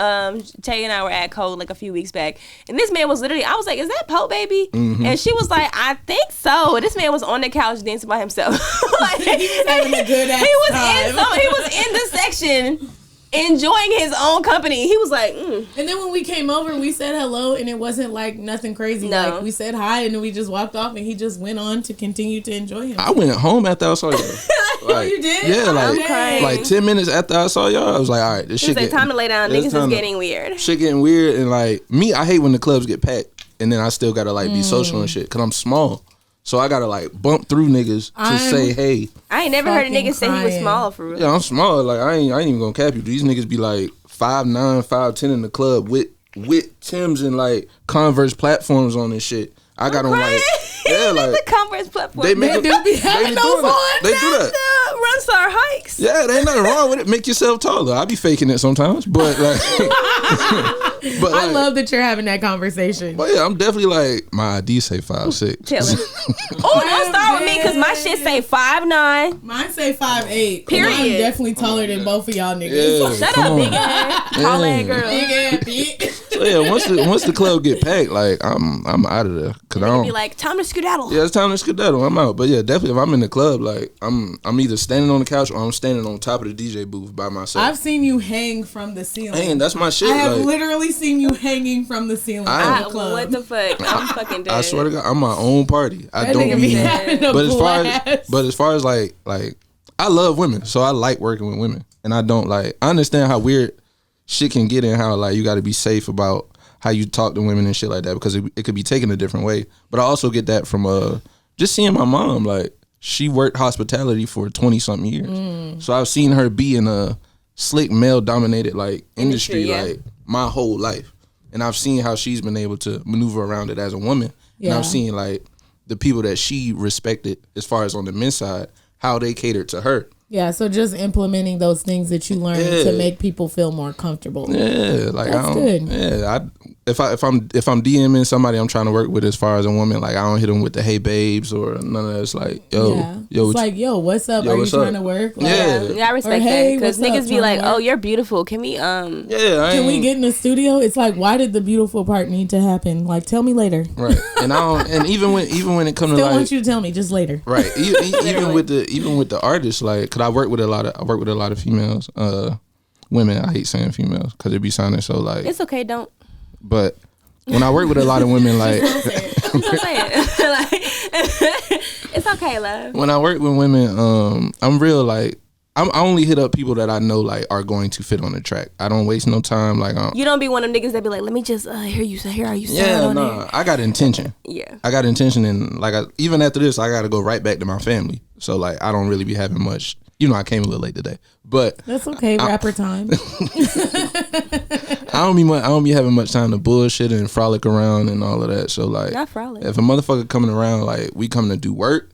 [SPEAKER 1] Tay and I were at Code like a few weeks back, and this man was literally. I was like, "Is that Pote Baby?" And she was like, "I think so." This man was on the couch dancing by himself. Like,
[SPEAKER 3] He was having a good ass time.
[SPEAKER 1] He was in the section enjoying his own company. He was like,
[SPEAKER 3] And then when we came over, we said hello, and it wasn't like nothing crazy.
[SPEAKER 1] No.
[SPEAKER 3] Like we said hi, and then we just walked off, and he just went on to continue to enjoy him.
[SPEAKER 2] I went home after I saw y'all. Like,
[SPEAKER 3] you did?
[SPEAKER 2] Yeah,
[SPEAKER 1] crying.
[SPEAKER 2] like 10 minutes after I saw y'all, I was like, all right, this
[SPEAKER 1] He
[SPEAKER 2] shit
[SPEAKER 1] was like, time to lay down.
[SPEAKER 2] it's
[SPEAKER 1] Niggas
[SPEAKER 2] time
[SPEAKER 1] is
[SPEAKER 2] to-
[SPEAKER 1] getting weird.
[SPEAKER 2] shit getting weird, and like me, I hate when the clubs get packed, and then I still gotta like be social and shit, cause I'm small. So I gotta like bump through niggas to say hey.
[SPEAKER 1] I ain't never heard a
[SPEAKER 3] fucking
[SPEAKER 1] nigga say he was
[SPEAKER 3] crying.
[SPEAKER 1] small for real.
[SPEAKER 2] Yeah, I'm small. Like I ain't even gonna cap you. These niggas be like 5'9", 5'10" in the club with Timbs and like Converse platforms on and shit. I got on like
[SPEAKER 1] The Converse platform.
[SPEAKER 2] they make
[SPEAKER 3] They
[SPEAKER 2] it,
[SPEAKER 3] do be
[SPEAKER 2] they
[SPEAKER 3] having
[SPEAKER 2] be
[SPEAKER 3] those
[SPEAKER 2] doing
[SPEAKER 3] on.
[SPEAKER 2] that. They do that.
[SPEAKER 1] Run Star hikes.
[SPEAKER 2] Yeah, there ain't nothing wrong with it. Make yourself taller. I be faking it sometimes, but like, but
[SPEAKER 3] I
[SPEAKER 2] like,
[SPEAKER 3] love that you're having that conversation.
[SPEAKER 2] But yeah, I'm definitely like my ID say 5'6".
[SPEAKER 1] Tell him. Oh, don't start with me because my shit say 5'9".
[SPEAKER 3] Mine say 5'8".
[SPEAKER 1] Period.
[SPEAKER 3] And I'm definitely taller than both of y'all niggas.
[SPEAKER 2] Yeah,
[SPEAKER 1] Shut
[SPEAKER 2] come
[SPEAKER 1] up,
[SPEAKER 2] on.
[SPEAKER 1] big ass, tall ass girl.
[SPEAKER 3] Big ass bitch.
[SPEAKER 2] So yeah, once the club get packed, like I'm out of there because I
[SPEAKER 1] You
[SPEAKER 2] don't.
[SPEAKER 1] be like, time to skedaddle.
[SPEAKER 2] Yeah, it's time to skedaddle. I'm out. But yeah, definitely if I'm in the club, like I'm either standing on the couch or I'm standing on top of the DJ booth by myself.
[SPEAKER 3] I've seen you hang from the ceiling.
[SPEAKER 2] Hey, that's my shit.
[SPEAKER 3] I have
[SPEAKER 2] like,
[SPEAKER 3] literally seen you hanging from the ceiling of the club.
[SPEAKER 1] What the fuck? I'm fucking dead.
[SPEAKER 2] I swear to God, I'm my own party. I
[SPEAKER 3] That
[SPEAKER 2] don't
[SPEAKER 3] nigga be
[SPEAKER 2] be.
[SPEAKER 3] having a
[SPEAKER 2] But
[SPEAKER 3] blast.
[SPEAKER 2] as far as like I love women, so I like working with women, and I don't like. I understand how weird shit can get and how like you got to be safe about how you talk to women and shit like that because it could be taken a different way. But I also get that from just seeing my mom. Like she worked hospitality for 20 something years, so I've seen her be in a slick male dominated like industry
[SPEAKER 1] yeah.
[SPEAKER 2] like my whole life, and I've seen how she's been able to maneuver around it as a woman. And
[SPEAKER 3] Yeah.
[SPEAKER 2] I've seen like the people that she respected as far as on the men's side, how they catered to her.
[SPEAKER 3] Yeah, so just implementing those things that you learned
[SPEAKER 2] Yeah.
[SPEAKER 3] to make people feel more comfortable.
[SPEAKER 2] Yeah, like
[SPEAKER 3] That's
[SPEAKER 2] I don't.
[SPEAKER 3] good.
[SPEAKER 2] Yeah, if I'm DMing somebody I'm trying to work with as far as a woman, like I don't hit them with the hey babes or none of that. It's like yo,
[SPEAKER 3] Yeah.
[SPEAKER 2] yo,
[SPEAKER 3] It's like, yo, what's up?
[SPEAKER 2] Yo,
[SPEAKER 3] Are you
[SPEAKER 2] what's
[SPEAKER 3] trying
[SPEAKER 2] up?
[SPEAKER 3] to work? Like,
[SPEAKER 2] Yeah.
[SPEAKER 1] Yeah, I respect
[SPEAKER 3] Or, hey,
[SPEAKER 1] that because
[SPEAKER 3] what's up,
[SPEAKER 1] niggas be like,
[SPEAKER 3] trying to
[SPEAKER 1] "Oh,
[SPEAKER 3] work?
[SPEAKER 1] you're beautiful. Can we
[SPEAKER 2] yeah, I
[SPEAKER 3] Can
[SPEAKER 2] ain't,
[SPEAKER 3] we get in the studio? It's like, why did the beautiful part need to happen? Like, tell me later.
[SPEAKER 2] right? And I don't. And even when it comes to
[SPEAKER 3] Still
[SPEAKER 2] like
[SPEAKER 3] want you to tell me, just later.
[SPEAKER 2] right, even with the artists, like, cause I work with a lot of females, women. I hate saying females because it be sounding so like.
[SPEAKER 1] It's okay, don't.
[SPEAKER 2] But when I work with a lot of women, like.
[SPEAKER 1] Don't say it. Like, it's okay, love.
[SPEAKER 2] When I work with women, I'm real like I only hit up people that I know like are going to fit on the track. I don't waste no time. Like
[SPEAKER 1] You don't be one of them niggas that be like, let me just hear how you sound
[SPEAKER 2] yeah,
[SPEAKER 1] on
[SPEAKER 2] no, I got intention.
[SPEAKER 1] Yeah.
[SPEAKER 2] I got intention, and like even after this, I got to go right back to my family. So like I don't really be having much. You know, I came a little late today, but
[SPEAKER 3] That's okay, rapper time.
[SPEAKER 2] I don't be having much time to bullshit and frolic around and all of that. So like,
[SPEAKER 1] Not frolic.
[SPEAKER 2] if a motherfucker coming around, like we coming to do work.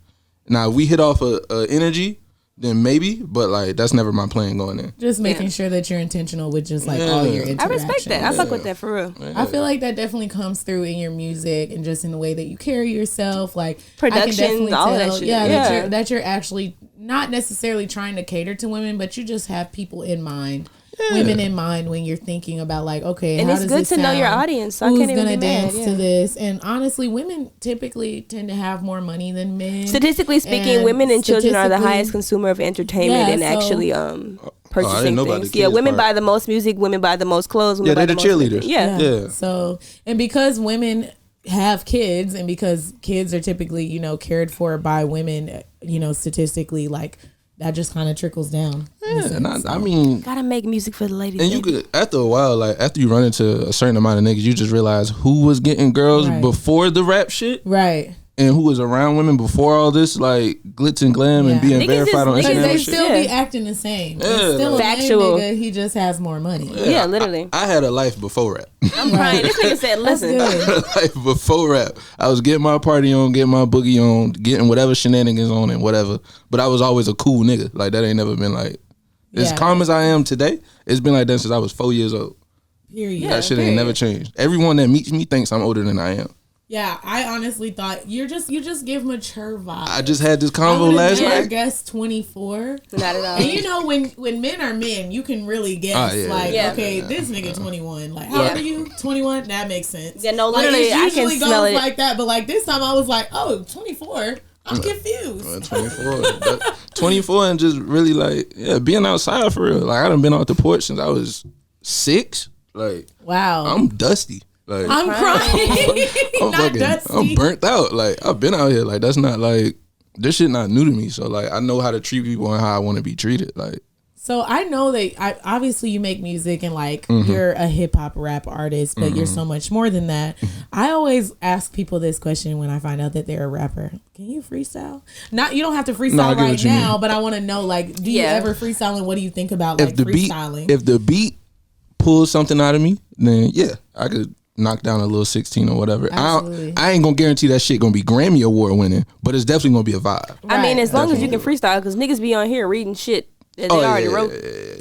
[SPEAKER 2] Now if we hit off a energy, then maybe, but like that's never my plan going in.
[SPEAKER 3] Just making sure that you're intentional with just like all your
[SPEAKER 1] I
[SPEAKER 3] interactions.
[SPEAKER 1] respect that. I fuck with that for real.
[SPEAKER 3] I feel like that definitely comes through in your music and just in the way that you carry yourself. Like
[SPEAKER 1] Productions,
[SPEAKER 3] I can definitely
[SPEAKER 1] all of
[SPEAKER 3] tell,
[SPEAKER 1] that shit.
[SPEAKER 3] yeah,
[SPEAKER 1] Yeah.
[SPEAKER 3] that you're actually not necessarily trying to cater to women, but you just have people in mind. Women in mind when you're thinking about like, okay,
[SPEAKER 1] and
[SPEAKER 3] how
[SPEAKER 1] it's
[SPEAKER 3] does
[SPEAKER 1] good
[SPEAKER 3] this
[SPEAKER 1] to know your
[SPEAKER 3] sound?
[SPEAKER 1] audience. So I
[SPEAKER 3] Who's
[SPEAKER 1] can't even
[SPEAKER 3] gonna
[SPEAKER 1] be mad.
[SPEAKER 3] dance to this? And honestly, women typically tend to have more money than men.
[SPEAKER 1] Statistically speaking,
[SPEAKER 3] And
[SPEAKER 1] women and children are the
[SPEAKER 3] statistically-
[SPEAKER 1] highest consumer of entertainment and actually purchasing
[SPEAKER 2] know about
[SPEAKER 1] things.
[SPEAKER 2] the
[SPEAKER 1] Yeah,
[SPEAKER 2] kids
[SPEAKER 1] women
[SPEAKER 2] part.
[SPEAKER 1] buy the most music, women buy the most clothes. Women
[SPEAKER 2] Yeah,
[SPEAKER 1] buy
[SPEAKER 2] they're the
[SPEAKER 1] most
[SPEAKER 2] cheerleaders.
[SPEAKER 1] everything. Yeah.
[SPEAKER 2] Yeah.
[SPEAKER 3] So, and because women have kids and because kids are typically, cared for by women, statistically, like that just kind of trickles down.
[SPEAKER 2] Yeah, and I mean,
[SPEAKER 1] Gotta make music for the ladies.
[SPEAKER 2] and you could, after a while, like after you run into a certain amount of niggas, you just realize who was getting girls
[SPEAKER 3] Right.
[SPEAKER 2] before the rap shit,
[SPEAKER 3] Right.
[SPEAKER 2] and who was around women before all this, like glitz and glam and being
[SPEAKER 1] Niggas
[SPEAKER 2] verified on
[SPEAKER 1] is-
[SPEAKER 3] Because
[SPEAKER 2] Instagram
[SPEAKER 3] they
[SPEAKER 2] and shit.
[SPEAKER 3] still
[SPEAKER 1] Yeah.
[SPEAKER 3] be acting the same.
[SPEAKER 2] Yeah,
[SPEAKER 3] It's still
[SPEAKER 2] like-
[SPEAKER 3] a lame
[SPEAKER 1] Factual.
[SPEAKER 3] nigga. He just has more money.
[SPEAKER 1] Yeah, literally.
[SPEAKER 2] I had a life before rap.
[SPEAKER 1] I'm crying. This nigga said,
[SPEAKER 3] That's
[SPEAKER 1] listen.
[SPEAKER 3] good.
[SPEAKER 2] Like before rap, I was getting my party on, getting my boogie on, getting whatever shenanigans on and whatever. But I was always a cool nigga. Like that ain't never been like as
[SPEAKER 3] Yeah.
[SPEAKER 2] calm as I am today. It's been like that since I was 4 years old.
[SPEAKER 3] Period.
[SPEAKER 2] That shit ain't never changed. Everyone that meets me thinks I'm older than I am.
[SPEAKER 3] Yeah, I honestly thought you just give mature vibes.
[SPEAKER 2] I just had this
[SPEAKER 3] I
[SPEAKER 2] convo
[SPEAKER 3] would
[SPEAKER 2] last
[SPEAKER 3] have never
[SPEAKER 2] night.
[SPEAKER 3] guessed 24.
[SPEAKER 1] Not at all.
[SPEAKER 3] And when men are men, you can really guess
[SPEAKER 2] Yeah.
[SPEAKER 3] okay, this nigga 21. Like, how old are you? 21? That makes sense.
[SPEAKER 1] Yeah, no,
[SPEAKER 3] Like,
[SPEAKER 1] literally,
[SPEAKER 3] it
[SPEAKER 1] I can
[SPEAKER 3] usually
[SPEAKER 1] smell
[SPEAKER 3] goes
[SPEAKER 1] it.
[SPEAKER 3] like that, but like this time I was like, oh, 24. I'm confused.
[SPEAKER 2] 24. 24 and just really like, being outside for real. Like I done been out the porch since I was 6. Like
[SPEAKER 3] Wow.
[SPEAKER 2] I'm dusty. Like
[SPEAKER 3] I'm crying.
[SPEAKER 2] I'm
[SPEAKER 3] Not dusty.
[SPEAKER 2] I'm burnt out. Like I've been out here. Like that's not like this shit not new to me. So like I know how to treat people and how I want to be treated. Like
[SPEAKER 3] So I know that obviously you make music and like
[SPEAKER 2] Mm-hmm.
[SPEAKER 3] you're a hip hop rap artist, but you're so much more than that. I always ask people this question when I find out that they're a rapper. Can you freestyle? Not you don't have to
[SPEAKER 2] I
[SPEAKER 3] freestyle
[SPEAKER 2] get
[SPEAKER 3] right
[SPEAKER 2] what you
[SPEAKER 3] now,
[SPEAKER 2] mean.
[SPEAKER 3] but I want to know like, do you
[SPEAKER 1] Yeah.
[SPEAKER 3] ever freestyle and what do you think about like
[SPEAKER 2] if the
[SPEAKER 3] freestyling?
[SPEAKER 2] if the beat pulls something out of me, then yeah, I could knock down a little 16 or whatever.
[SPEAKER 3] Absolutely.
[SPEAKER 2] I ain't gonna guarantee that shit gonna be Grammy Award winning, but it's definitely gonna be a vibe.
[SPEAKER 1] I mean,
[SPEAKER 3] Right.
[SPEAKER 1] as long as you can freestyle, because niggas be on here reading shit that they already wrote.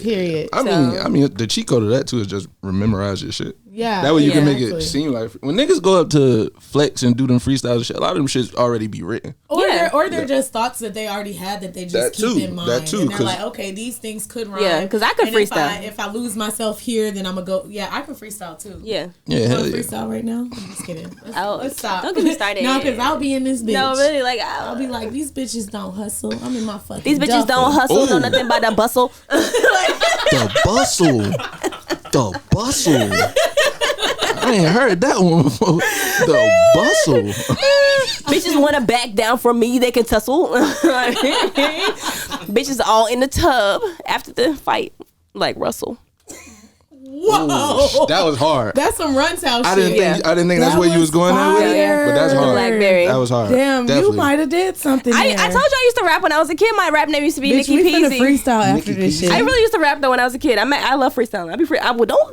[SPEAKER 3] Period.
[SPEAKER 2] I mean, the cheat code of that too is just memorize your shit.
[SPEAKER 3] Yeah.
[SPEAKER 2] That way you can make
[SPEAKER 3] exactly.
[SPEAKER 2] it seem like when niggas go up to flex and do them freestyles and shit, a lot of them shits already be written.
[SPEAKER 3] Or
[SPEAKER 1] Yeah.
[SPEAKER 3] they're just thoughts that they already had that they just
[SPEAKER 2] That
[SPEAKER 3] keep
[SPEAKER 2] too.
[SPEAKER 3] in mind.
[SPEAKER 2] That too,
[SPEAKER 3] And they're
[SPEAKER 2] 'cause-
[SPEAKER 3] like, okay, these things could rhyme.
[SPEAKER 1] Yeah, 'cause I could
[SPEAKER 3] And
[SPEAKER 1] freestyle.
[SPEAKER 3] If I lose myself here, then I'm gonna go. Yeah, I can freestyle too.
[SPEAKER 1] Yeah.
[SPEAKER 2] Yeah,
[SPEAKER 3] You
[SPEAKER 2] hell
[SPEAKER 3] want to
[SPEAKER 2] yeah.
[SPEAKER 3] freestyle right now? I'm just kidding. Let's stop.
[SPEAKER 1] Don't get me started.
[SPEAKER 3] No, because I'll be in this bitch.
[SPEAKER 1] No, really, like,
[SPEAKER 3] I'll be like, these bitches don't hustle. I'm in my fucking.
[SPEAKER 1] these bitches
[SPEAKER 3] duffel.
[SPEAKER 1] don't hustle, know
[SPEAKER 2] Ooh.
[SPEAKER 1] nothing about the bustle.
[SPEAKER 2] The bustle. The bustle. I ain't heard that one before. The bustle.
[SPEAKER 1] Bitches want to back down from me, they can tussle. Bitches all in the tub after the fight, like Russell.
[SPEAKER 3] Whoa,
[SPEAKER 2] That was hard.
[SPEAKER 3] that's some Runtown shit.
[SPEAKER 2] I didn't think that's
[SPEAKER 3] That
[SPEAKER 2] where you was going at with it,
[SPEAKER 3] fire.
[SPEAKER 2] but that's hard.
[SPEAKER 1] Blackberry.
[SPEAKER 2] That was hard.
[SPEAKER 3] Damn,
[SPEAKER 2] Definitely.
[SPEAKER 3] you might have did something.
[SPEAKER 1] I
[SPEAKER 3] there.
[SPEAKER 1] told you I used to rap when I was a kid. My rap name used to be
[SPEAKER 3] Bitch,
[SPEAKER 1] Nikki
[SPEAKER 3] we finna
[SPEAKER 1] Peasy.
[SPEAKER 3] freestyle after
[SPEAKER 2] Nikki
[SPEAKER 3] this
[SPEAKER 2] Peasy.
[SPEAKER 3] shit.
[SPEAKER 1] I really used to rap though when I was a kid. I love freestyling.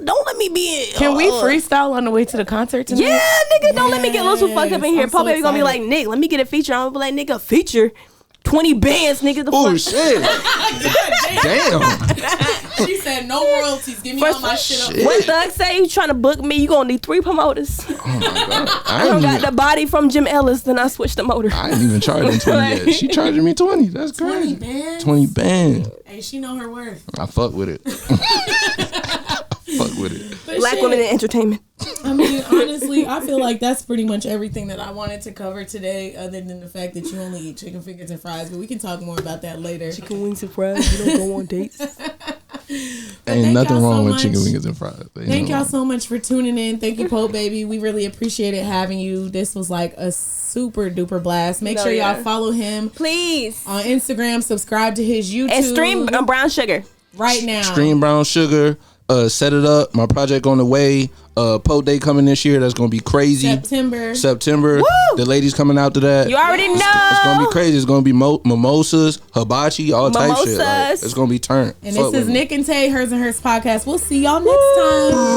[SPEAKER 1] Don't let me be in.
[SPEAKER 3] Can we freestyle on the way to the concert tonight?
[SPEAKER 1] Yeah, nigga, don't let me get loose with fucked up in here.
[SPEAKER 3] I'm
[SPEAKER 1] Pote
[SPEAKER 3] so
[SPEAKER 1] Baby gonna be like,
[SPEAKER 3] excited.
[SPEAKER 1] Nick, let me get a feature. I'm gonna be like, nigga, feature 20 bands, nigga. The
[SPEAKER 2] Oh
[SPEAKER 1] fuck.
[SPEAKER 2] shit! Damn.
[SPEAKER 3] She said no royalties. Give me all my shit up.
[SPEAKER 2] Shit.
[SPEAKER 1] What Thug say? You trying to book me? You gonna need 3 promoters.
[SPEAKER 2] I
[SPEAKER 1] I
[SPEAKER 2] ain't
[SPEAKER 1] got
[SPEAKER 2] even,
[SPEAKER 1] the body from Jim Ellis, then I switched the motor.
[SPEAKER 2] I ain't even charging 20 yet. She charging me 20. That's
[SPEAKER 3] 20
[SPEAKER 2] crazy.
[SPEAKER 3] bands.
[SPEAKER 2] 20 band.
[SPEAKER 3] Hey, she know her worth.
[SPEAKER 2] I fuck with it. Fuck with it.
[SPEAKER 3] But
[SPEAKER 1] Black
[SPEAKER 3] shit,
[SPEAKER 1] women in entertainment.
[SPEAKER 3] I mean, honestly, I feel like that's pretty much everything that I wanted to cover today, other than the fact that you only eat chicken fingers and fries. But we can talk more about that later.
[SPEAKER 1] Chicken wings and fries. You don't go on dates.
[SPEAKER 2] Ain't
[SPEAKER 3] thank
[SPEAKER 2] nothing
[SPEAKER 3] y'all so
[SPEAKER 2] wrong with
[SPEAKER 3] much.
[SPEAKER 2] chicken wings and fries.
[SPEAKER 3] Thank y'all so much for tuning in. Thank you, Pote Baby. We really appreciated having you. This was like a super duper blast. Make
[SPEAKER 1] No,
[SPEAKER 3] sure y'all
[SPEAKER 1] yeah.
[SPEAKER 3] follow him
[SPEAKER 1] Please.
[SPEAKER 3] on Instagram. Subscribe to his YouTube.
[SPEAKER 1] And stream Brown Sugar.
[SPEAKER 3] right now.
[SPEAKER 2] Stream Brown Sugar. Set it up. My project on the way. Pote Day coming this year. That's gonna be crazy. September.
[SPEAKER 1] Woo!
[SPEAKER 2] The ladies coming out to that.
[SPEAKER 1] You already know.
[SPEAKER 2] It's gonna be crazy. It's gonna be mimosas, hibachi, all type shit. Like,
[SPEAKER 1] Mimosas.
[SPEAKER 2] it's gonna be turned.
[SPEAKER 3] And
[SPEAKER 2] Fuck
[SPEAKER 3] this is
[SPEAKER 2] with me.
[SPEAKER 3] Nik and Tay, Hers and Hers podcast. We'll see y'all next time.